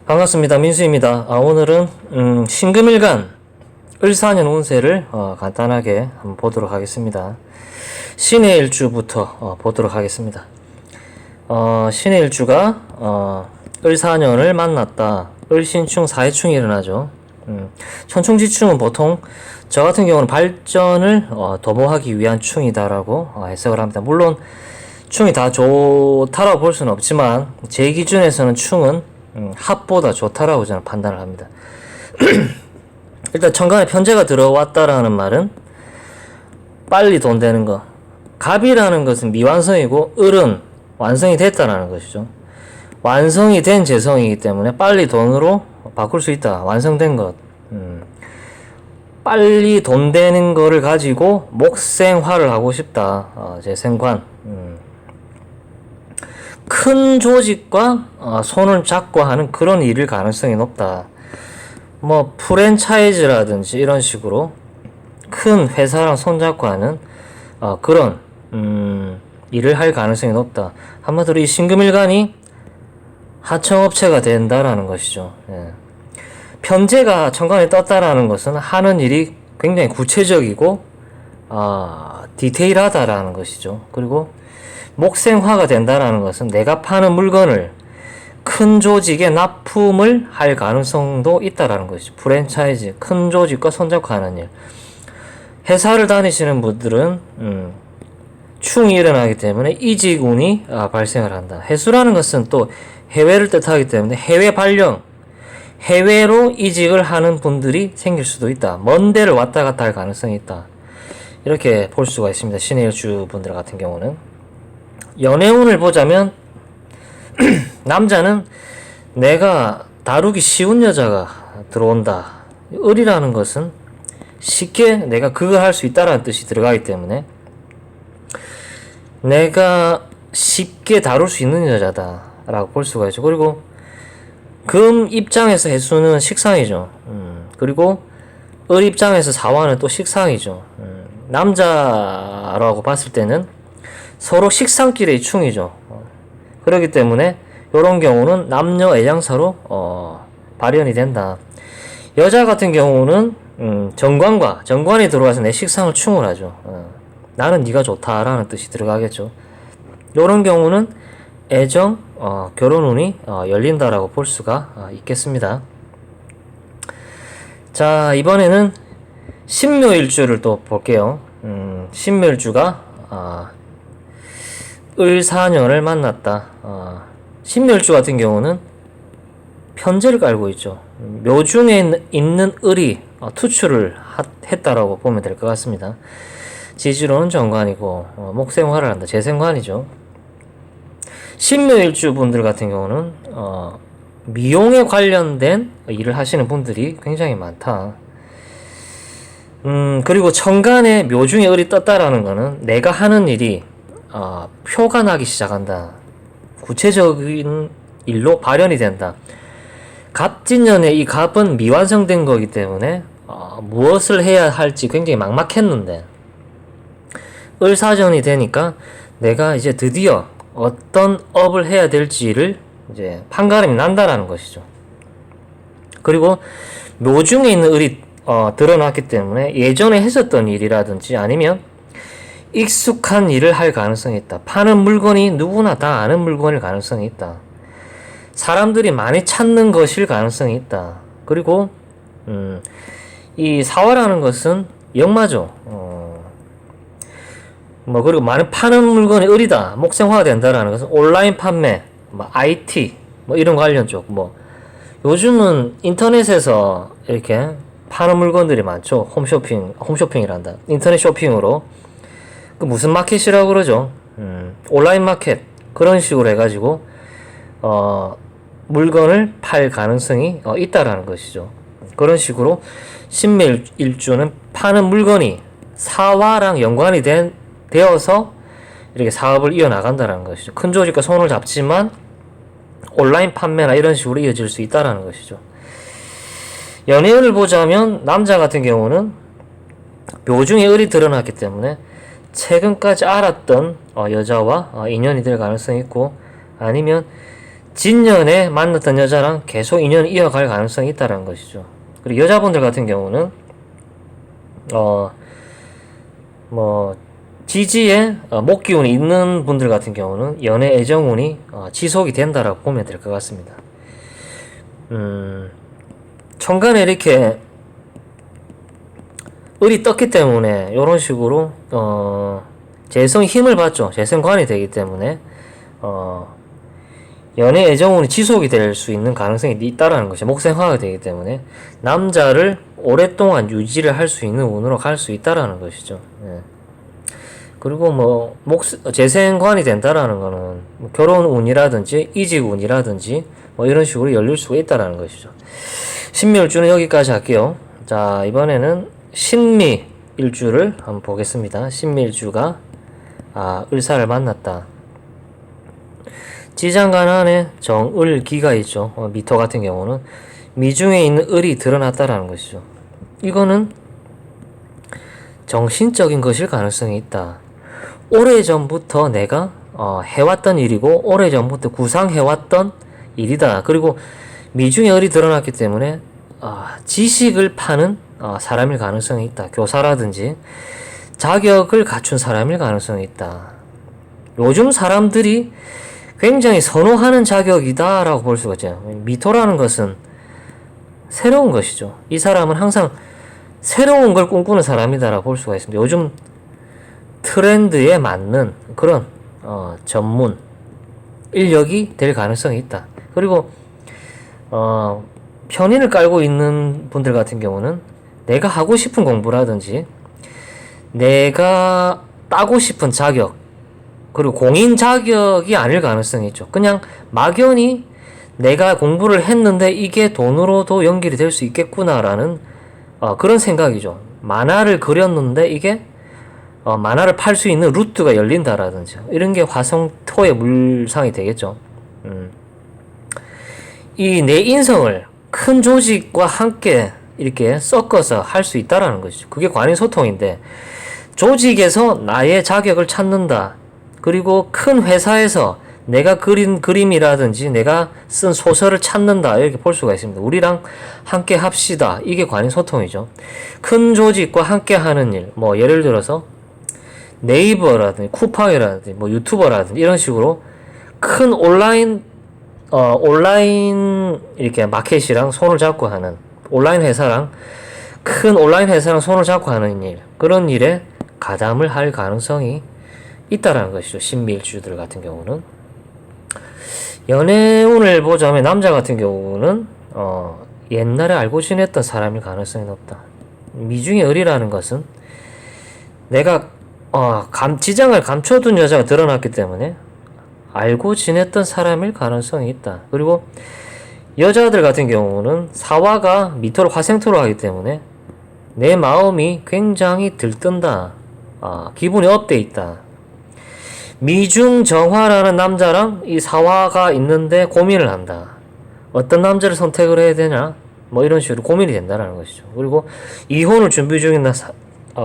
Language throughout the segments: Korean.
반갑습니다. 민수입니다. 오늘은 신금일간 을사년 운세를 간단하게 한번 보도록 하겠습니다. 신의 일주부터 보도록 하겠습니다. 신의 일주가 을사년을 만났다. 을신충, 사해충이 일어나죠. 천충지충은 보통 저 같은 경우는 발전을 도모하기 위한 충이다라고 해석을 합니다. 물론 충이 다 좋다라고 볼 수는 없지만 제 기준에서는 충은 합보다 좋다라고 저는 판단을 합니다. 일단 천간에 편제가 들어왔다라는 말은 빨리 돈 되는 거. 갑이라는 것은 미완성이고 을은 완성이 됐다라는 것이죠. 완성이 된 재성이기 때문에 빨리 돈으로 바꿀 수 있다. 완성된 것. 빨리 돈 되는 거를 가지고 목생화를 하고 싶다. 재생관. 큰 조직과 손을 잡고 하는 그런 일일 가능성이 높다. 뭐 프랜차이즈라든지 이런 식으로 큰 회사랑 손잡고 하는 그런 일을 할 가능성이 높다. 한마디로 이 신금일간이 하청업체가 된다라는 것이죠. 예. 편제가 천간에 떴다라는 것은 하는 일이 굉장히 구체적이고 디테일하다라는 것이죠. 그리고 목생화가 된다라는 것은 내가 파는 물건을 큰 조직에 납품을 할 가능성도 있다라는 것이죠. 프랜차이즈, 큰 조직과 손잡고 하는 일. 회사를 다니시는 분들은 충이 일어나기 때문에 이직운이 발생을 한다. 해수라는 것은 또 해외를 뜻하기 때문에 해외 발령, 해외로 이직을 하는 분들이 생길 수도 있다. 먼 데를 왔다 갔다 할 가능성이 있다. 이렇게 볼 수가 있습니다. 신의 일주 분들 같은 경우는. 연애운을 보자면 남자는 내가 다루기 쉬운 여자가 들어온다. 을이라는 것은 쉽게 내가 그걸 할 수 있다라는 뜻이 들어가기 때문에 내가 쉽게 다룰 수 있는 여자다 라고 볼 수가 있죠. 그리고 금 입장에서 해수는 식상이죠. 그리고 을 입장에서 사화는 또 식상이죠. 남자라고 봤을 때는 서로 식상끼리의 충이죠. 그렇기 때문에 이런 경우는 남녀 애장사로 발현이 된다. 여자 같은 경우는 정관이 들어와서 내 식상을 충을 하죠. 나는 네가 좋다라는 뜻이 들어가겠죠. 이런 경우는 애정, 결혼운이 열린다라고 볼 수가 있겠습니다. 자, 이번에는 신묘일주를 또 볼게요. 신묘일주가 을사년을 만났다. 신묘일주 같은 경우는 편제를 깔고 있죠. 묘중에 있는 을이 투출을 했다라고 보면 될 것 같습니다. 지지로는 정관이고 목생화를 한다. 재생관이죠. 신묘일주 분들 같은 경우는 미용에 관련된 일을 하시는 분들이 굉장히 많다. 그리고 천간에 묘중에 을이 떴다라는 거는 내가 하는 일이 표가 나기 시작한다. 구체적인 일로 발현이 된다. 갑진년에 이 갑은 미완성된 거기 때문에 무엇을 해야 할지 굉장히 막막했는데 을사전이 되니까 내가 이제 드디어 어떤 업을 해야 될지를 이제 판가름이 난다라는 것이죠. 그리고 묘중에 있는 을이 드러났기 때문에 예전에 했었던 일이라든지 아니면 익숙한 일을 할 가능성이 있다. 파는 물건이 누구나 다 아는 물건일 가능성이 있다. 사람들이 많이 찾는 것일 가능성이 있다. 그리고 이 사화라는 것은 역마죠. 그리고 많은 파는 물건이 을이다. 목생화가 된다라는 것은 온라인 판매, IT, 이런 관련 쪽. 요즘은 인터넷에서 이렇게 파는 물건들이 많죠. 홈쇼핑이란다. 인터넷 쇼핑으로. 무슨 마켓이라고 그러죠? 온라인 마켓. 그런 식으로 해가지고, 물건을 팔 가능성이 있다라는 것이죠. 그런 식으로 신묘일주는 파는 물건이 사화랑 연관이 되어서 이렇게 사업을 이어나간다는 것이죠. 큰 조직과 손을 잡지만 온라인 판매나 이런 식으로 이어질 수 있다는 것이죠. 연애운을 보자면 남자 같은 경우는 묘중에 을이 드러났기 때문에 최근까지 알았던 여자와 인연이 될 가능성이 있고 아니면 진년에 만났던 여자랑 계속 인연을 이어갈 가능성이 있다는 것이죠. 그리고 여자분들 같은 경우는 지지에 목기운이 있는 분들 같은 경우는 연애 애정운이 지속이 된다라고 보면 될 것 같습니다. 천간에 이렇게 을이 떴기 때문에 이런 식으로 재성이 힘을 받죠. 재생관이 되기 때문에 연애 애정운이 지속이 될 수 있는 가능성이 있다라는 것이 목생화가 되기 때문에 남자를 오랫동안 유지를 할 수 있는 운으로 갈 수 있다라는 것이죠. 예. 그리고 재생관이 된다라는 거는 결혼운이라든지 이직운이라든지 이런 식으로 열릴 수가 있다라는 것이죠. 신미일주는 여기까지 할게요. 자, 이번에는 신미일주를 한번 보겠습니다. 신미일주가 을사를 만났다. 지장간 안에 정을기가 있죠. 미토 같은 경우는 미중에 있는 을이 드러났다라는 것이죠. 이거는 정신적인 것일 가능성이 있다. 오래전부터 내가 해왔던 일이고 오래전부터 구상해왔던 일이다. 그리고 미중에 을이 드러났기 때문에 지식을 파는 사람일 가능성이 있다. 교사라든지 자격을 갖춘 사람일 가능성이 있다. 요즘 사람들이 굉장히 선호하는 자격이다 라고 볼 수가 있죠. 미토라는 것은 새로운 것이죠. 이 사람은 항상 새로운 걸 꿈꾸는 사람이다 라고 볼 수가 있습니다. 요즘 트렌드에 맞는 그런 전문 인력이 될 가능성이 있다. 그리고 편인을 깔고 있는 분들 같은 경우는 내가 하고 싶은 공부라든지 내가 따고 싶은 자격, 그리고 공인 자격이 아닐 가능성이 있죠. 그냥 막연히 내가 공부를 했는데 이게 돈으로도 연결이 될 수 있겠구나라는 그런 생각이죠. 만화를 그렸는데 이게 만화를 팔 수 있는 루트가 열린다라든지 이런 게 화성토의 물상이 되겠죠. 이 내 인성을 큰 조직과 함께 이렇게 섞어서 할 수 있다라는 것이죠. 그게 관인소통인데 조직에서 나의 자격을 찾는다. 그리고 큰 회사에서 내가 그린 그림이라든지 내가 쓴 소설을 찾는다. 이렇게 볼 수가 있습니다. 우리랑 함께 합시다. 이게 관인소통이죠. 큰 조직과 함께 하는 일, 예를 들어서 네이버라든지 쿠팡이라든지 유튜버라든지 이런 식으로 큰 온라인 이렇게 마켓이랑 손을 잡고 하는 큰 온라인 회사랑 손을 잡고 하는 일, 그런 일에 가담을 할 가능성이 있다라는 것이죠. 신미일주들 같은 경우는. 연애운을 보자면 남자 같은 경우는 옛날에 알고 지냈던 사람일 가능성이 높다. 미중의 을이라는 것은 내가 지장을 감춰둔 여자가 드러났기 때문에 알고 지냈던 사람일 가능성이 있다. 그리고 여자들 같은 경우는 사화가 미토를 화생토로 하기 때문에 내 마음이 굉장히 들뜬다. 기분이 업돼 있다. 미중정화라는 남자랑 이 사화가 있는데 고민을 한다. 어떤 남자를 선택을 해야 되냐? 이런 식으로 고민이 된다는 것이죠. 그리고 이혼을 준비 중인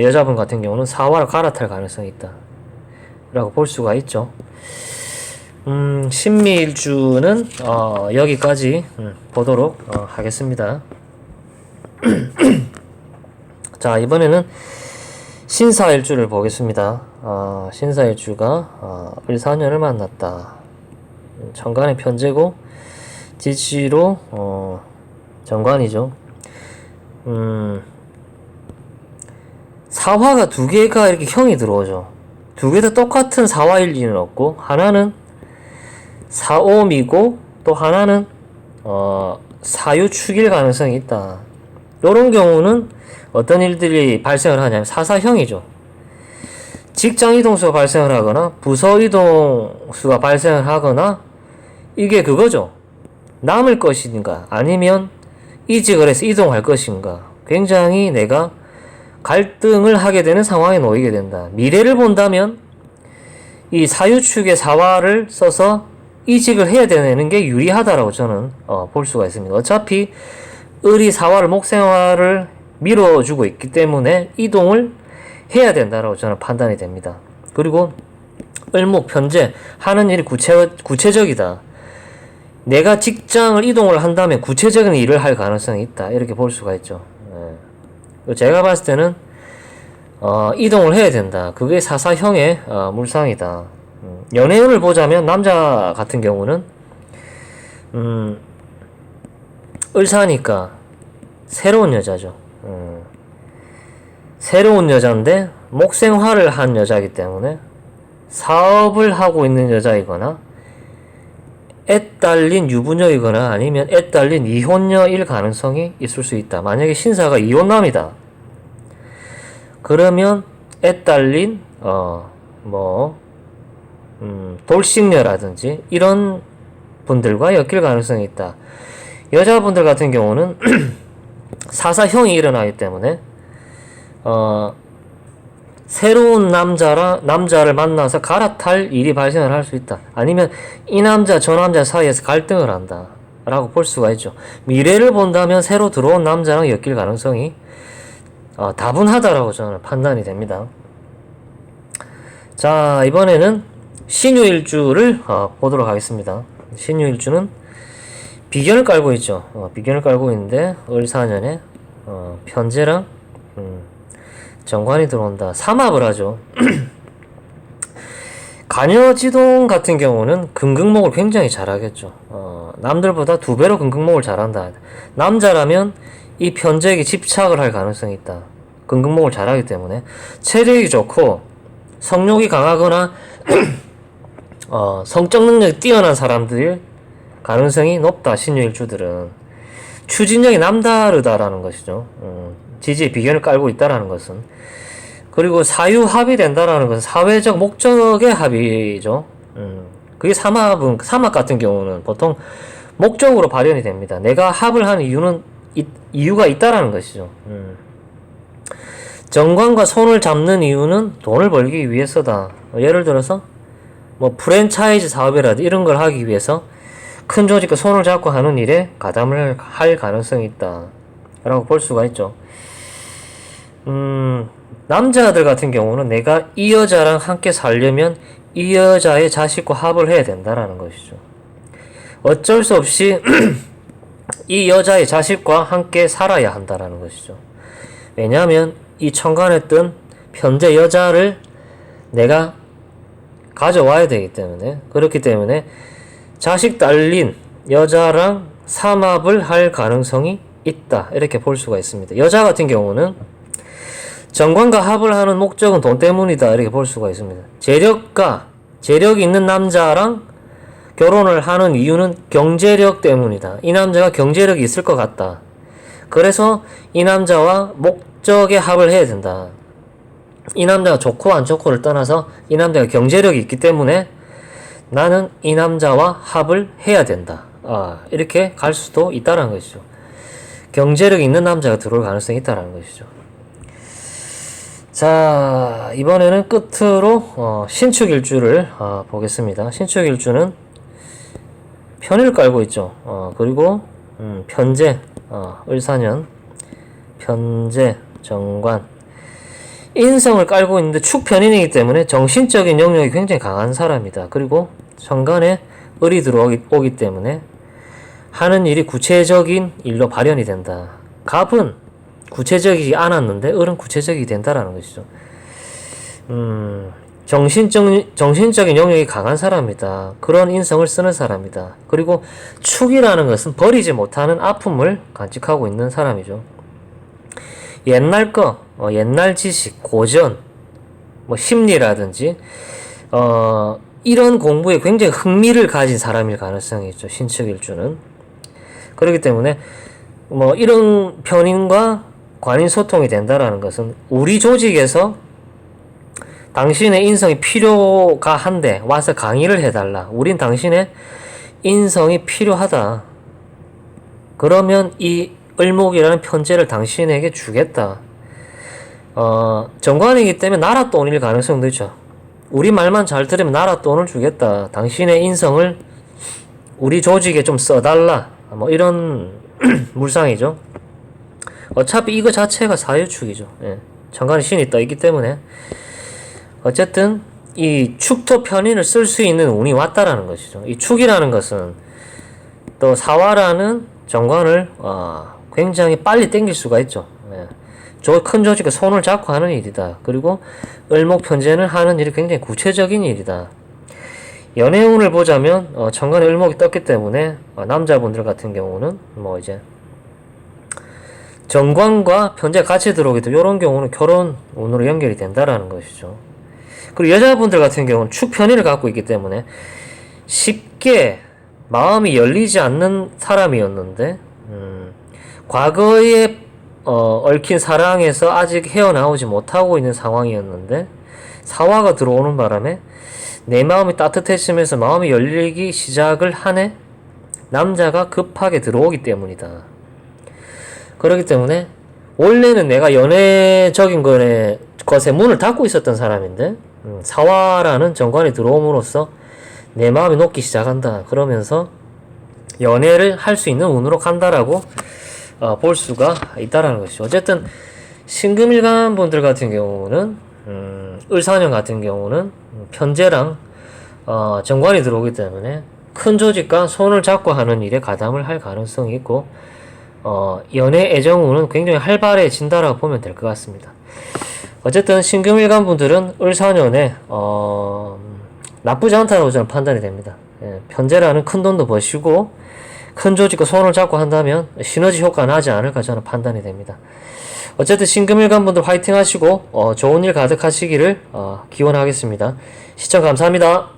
여자분 같은 경우는 사화를 갈아탈 가능성이 있다. 라고 볼 수가 있죠. 신미일주는 여기까지 보도록 하겠습니다. 자, 이번에는 신사일주를 보겠습니다. 신사일주가 을사년을 만났다. 천간의 편제고 지지로 정관이죠. 사화가 두 개가 이렇게 형이 들어오죠. 두 개 다 똑같은 사화일 리는 없고, 하나는 사옴이고 또 하나는 사유축일 가능성이 있다. 이런 경우는 어떤 일들이 발생을 하냐면 사사형이죠. 직장 이동수가 발생을 하거나 부서 이동수가 발생을 하거나 이게 그거죠. 남을 것인가 아니면 이직을 해서 이동할 것인가, 굉장히 내가 갈등을 하게 되는 상황에 놓이게 된다. 미래를 본다면 이 사유축의 사화를 써서 이직을 해야 되는 게 유리하다라고 저는 볼 수가 있습니다. 어차피 을이 사화를 목생화를 밀어주고 있기 때문에 이동을 해야 된다라고 저는 판단이 됩니다. 그리고 을목 편제 하는 일이 구체적이다. 내가 직장을 이동을 한다면 구체적인 일을 할 가능성이 있다. 이렇게 볼 수가 있죠. 예. 제가 봤을 때는 이동을 해야 된다. 그게 사사형의 물상이다. 연애운을 보자면 남자 같은 경우는 을사니까 새로운 여자죠. 새로운 여자인데 목생화를 한 여자이기 때문에 사업을 하고 있는 여자이거나 애 딸린 유부녀이거나 아니면 애 딸린 이혼녀일 가능성이 있을 수 있다. 만약에 신사가 이혼남이다. 그러면 애 딸린 돌싱녀라든지 이런 분들과 엮일 가능성이 있다. 여자분들 같은 경우는 사사형이 일어나기 때문에 새로운 남자를 만나서 갈아탈 일이 발생을 할 수 있다. 아니면 이 남자 저 남자 사이에서 갈등을 한다 라고 볼 수가 있죠. 미래를 본다면 새로 들어온 남자랑 엮일 가능성이 다분하다라고 저는 판단이 됩니다. 자, 이번에는 신유일주를 보도록 하겠습니다. 신유일주는 비견을 깔고 있죠. 비견을 깔고 있는데 을사년에 편제랑 정관이 들어온다. 삼합을 하죠. 간여지동 같은 경우는 금극목을 굉장히 잘하겠죠. 남들보다 2배로 금극목을 잘한다. 남자라면 이 편제에게 집착을 할 가능성이 있다. 금극목을 잘하기 때문에 체력이 좋고 성욕이 강하거나 성적 능력이 뛰어난 사람들일 가능성이 높다. 신유일주들은 추진력이 남다르다라는 것이죠. 지지의 비견을 깔고 있다라는 것은. 그리고 사유합이 된다라는 것은 사회적 목적의 합이죠. 그게 삼합 같은 경우는 보통 목적으로 발현이 됩니다. 내가 합을 하는 이유가 있다라는 것이죠. 정관과 손을 잡는 이유는 돈을 벌기 위해서다. 예를 들어서 프랜차이즈 사업이라든지 이런 걸 하기 위해서 큰 조직과 손을 잡고 하는 일에 가담을 할 가능성이 있다 라고 볼 수가 있죠. 남자들 같은 경우는 내가 이 여자랑 함께 살려면 이 여자의 자식과 합을 해야 된다라는 것이죠. 어쩔 수 없이 이 여자의 자식과 함께 살아야 한다라는 것이죠. 왜냐하면 이 천간에 뜬 편제 여자를 내가 가져와야 되기 때문에, 그렇기 때문에 자식 딸린 여자랑 삼합을 할 가능성이 있다 이렇게 볼 수가 있습니다. 여자 같은 경우는 정관과 합을 하는 목적은 돈 때문이다 이렇게 볼 수가 있습니다. 재력이 있는 남자랑 결혼을 하는 이유는 경제력 때문이다. 이 남자가 경제력이 있을 것 같다. 그래서 이 남자와 목적의 합을 해야 된다. 이 남자가 좋고 안 좋고를 떠나서 이 남자가 경제력이 있기 때문에 나는 이 남자와 합을 해야 된다. 이렇게 갈 수도 있다는 것이죠. 경제력이 있는 남자가 들어올 가능성이 있다는 것이죠. 자, 이번에는 끝으로 신축일주를 보겠습니다. 신축일주는 편을 깔고 있죠. 그리고 편제, 을사년, 편제, 정관, 인성을 깔고 있는데 축편인이기 때문에 정신적인 영역이 굉장히 강한 사람이다. 그리고 정관에 을이 들어오기 때문에 하는 일이 구체적인 일로 발현이 된다. 갑은 구체적이지 않았는데 을은 구체적이 된다라는 것이죠. 정신적인 영역이 강한 사람이다. 그런 인성을 쓰는 사람이다. 그리고 축이라는 것은 버리지 못하는 아픔을 간직하고 있는 사람이죠. 옛날 옛날 지식, 고전, 심리라든지 이런 공부에 굉장히 흥미를 가진 사람일 가능성이 있죠. 신축일주는. 그렇기 때문에 이런 편인과 관인 소통이 된다라는 것은 우리 조직에서 당신의 인성이 필요가 한데 와서 강의를 해달라. 우린 당신의 인성이 필요하다. 그러면 이 을목이라는 편제를 당신에게 주겠다. 정관이기 때문에 나랏돈일 가능성도 있죠. 우리 말만 잘 들으면 나랏돈을 주겠다. 당신의 인성을 우리 조직에 좀 써달라. 이런 물상이죠. 어차피 이거 자체가 사유축이죠. 정관에 신이 떠 있기 때문에 어쨌든 이 축토 편인을 쓸 수 있는 운이 왔다라는 것이죠. 이 축이라는 것은 또 사화라는 정관을 굉장히 빨리 땡길 수가 있죠. 예. 큰 조직과 손을 잡고 하는 일이다. 그리고 을목편제는 하는 일이 굉장히 구체적인 일이다. 연애운을 보자면 정관에 을목이 떴기 때문에 남자분들 같은 경우는 뭐 이제 정관과 편제 같이 들어오기 때문에 이런 경우는 결혼운으로 연결이 된다라는 것이죠. 그리고 여자분들 같은 경우는 축편의를 갖고 있기 때문에 쉽게 마음이 열리지 않는 사람이었는데 과거에 얽힌 사랑에서 아직 헤어나오지 못하고 있는 상황이었는데 사화가 들어오는 바람에 내 마음이 따뜻해지면서 마음이 열리기 시작을 하네. 남자가 급하게 들어오기 때문이다. 그렇기 때문에 원래는 내가 연애적인 것에 문을 닫고 있었던 사람인데 사화라는 정관이 들어옴으로써 내 마음이 녹기 시작한다. 그러면서 연애를 할 수 있는 운으로 간다라고 볼 수가 있다라는 것이죠. 어쨌든 신금일간 분들 같은 경우는 을사년 같은 경우는 편제랑 정관이 들어오기 때문에 큰 조직과 손을 잡고 하는 일에 가담을 할 가능성이 있고 연애 애정운은 굉장히 활발해진다라고 보면 될 것 같습니다. 어쨌든 신금일간 분들은 을사년에 나쁘지 않다고 저는 판단이 됩니다. 예, 편제라는 큰 돈도 버시고 큰 조직과 손을 잡고 한다면 시너지 효과가 나지 않을까 저는 판단이 됩니다. 어쨌든 신금일간 분들 화이팅 하시고 좋은 일 가득하시기를 기원하겠습니다. 시청 감사합니다.